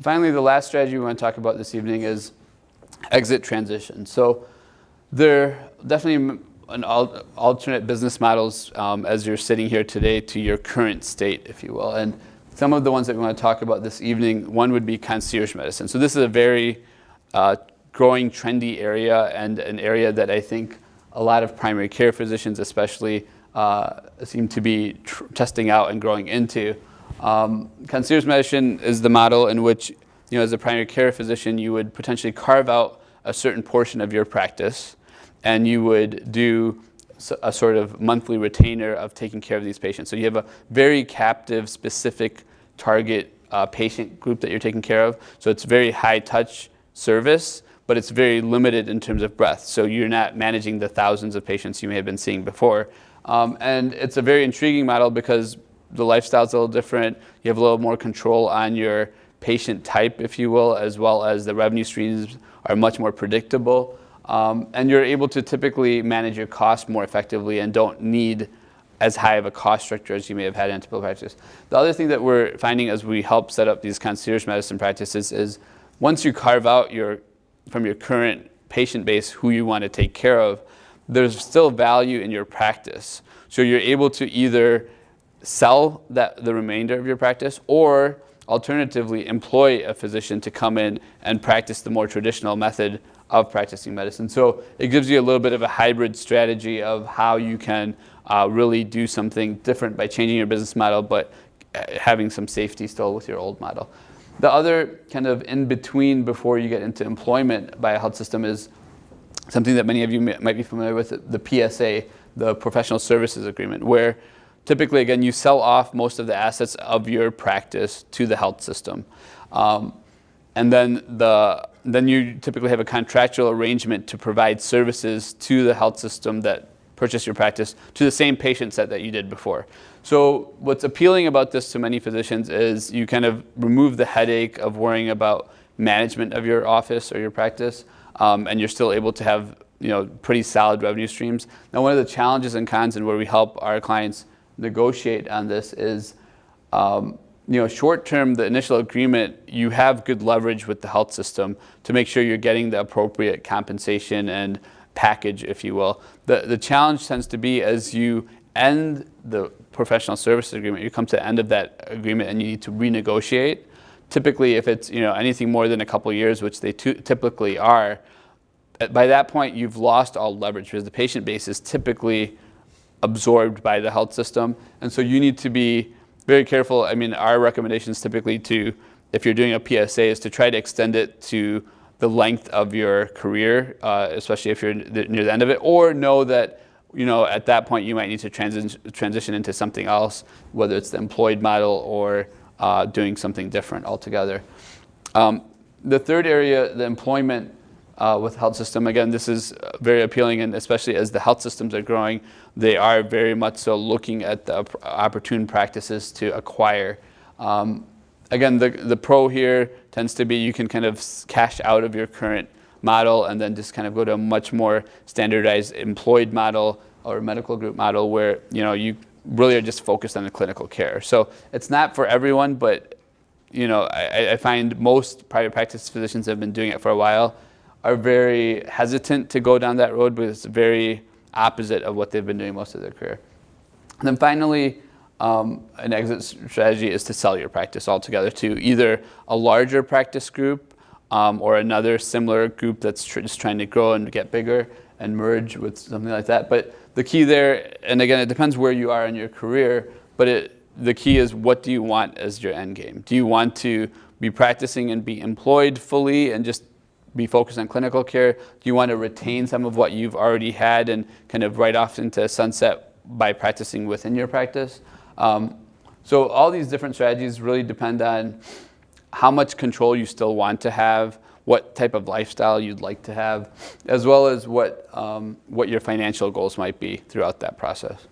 finally, the last strategy we want to talk about this evening is exit transition. So there are definitely alternate business models as you're sitting here today to your current state, if you will. And some of the ones that we want to talk about this evening, one would be concierge medicine. So this is a very growing, trendy area, and an area that I think a lot of primary care physicians especially seem to be testing out and growing into. Concierge medicine is the model in which, as a primary care physician, you would potentially carve out a certain portion of your practice, and you would do a sort of monthly retainer of taking care of these patients. So you have a very captive, specific target patient group that you're taking care of. So it's very high touch service, but it's very limited in terms of breadth. So you're not managing the thousands of patients you may have been seeing before. And it's a very intriguing model because the lifestyle's a little different. You have a little more control on your patient type, if you will, as well as the revenue streams are much more predictable. And you're able to typically manage your costs more effectively and don't need as high of a cost structure as you may have had in a typical practice. The other thing that we're finding as we help set up these concierge medicine practices is once you carve out from your current patient base who you want to take care of, there's still value in your practice. So you're able to either sell the remainder of your practice, or alternatively employ a physician to come in and practice the more traditional method of practicing medicine. So it gives you a little bit of a hybrid strategy of how you can really do something different by changing your business model, but having some safety still with your old model. The other kind of in between before you get into employment by a health system is something that many of you might be familiar with, the PSA, the Professional Services Agreement, where typically, again, you sell off most of the assets of your practice to the health system. And then you typically have a contractual arrangement to provide services to the health system that purchased your practice to the same patient set that you did before. So what's appealing about this to many physicians is you kind of remove the headache of worrying about management of your office or your practice, and you're still able to have pretty solid revenue streams. Now, one of the challenges and cons and where we help our clients negotiate on this is short term, the initial agreement, you have good leverage with the health system to make sure you're getting the appropriate compensation and package, if you will. The challenge tends to be as you end the professional services agreement, you come to the end of that agreement and you need to renegotiate. Typically, if it's anything more than a couple of years, which they typically are, by that point you've lost all leverage because the patient base is typically absorbed by the health system, and so you need to be very careful. I mean, our recommendations typically if you're doing a PSA, is to try to extend it to the length of your career, especially if you're near the end of it, or know that at that point you might need to transition into something else, whether it's the employed model or doing something different altogether. The third area, the employment with health system, again, this is very appealing, and especially as the health systems are growing, they are very much so looking at the opportune practices to acquire. Again, the pro here tends to be you can kind of cash out of your current model and then just kind of go to a much more standardized employed model or medical group model where you really are just focused on the clinical care. So it's not for everyone, but I find most private practice physicians have been doing it for a while are very hesitant to go down that road, but it's very opposite of what they've been doing most of their career. And then finally, an exit strategy is to sell your practice altogether to either a larger practice group or another similar group that's just trying to grow and get bigger and merge with something like that. But the key there, and again, it depends where you are in your career, but the key is, what do you want as your end game? Do you want to be practicing and be employed fully and just be focused on clinical care? Do you want to retain some of what you've already had and kind of ride off into sunset by practicing within your practice? So all these different strategies really depend on how much control you still want to have, what type of lifestyle you'd like to have, as well as what your financial goals might be throughout that process.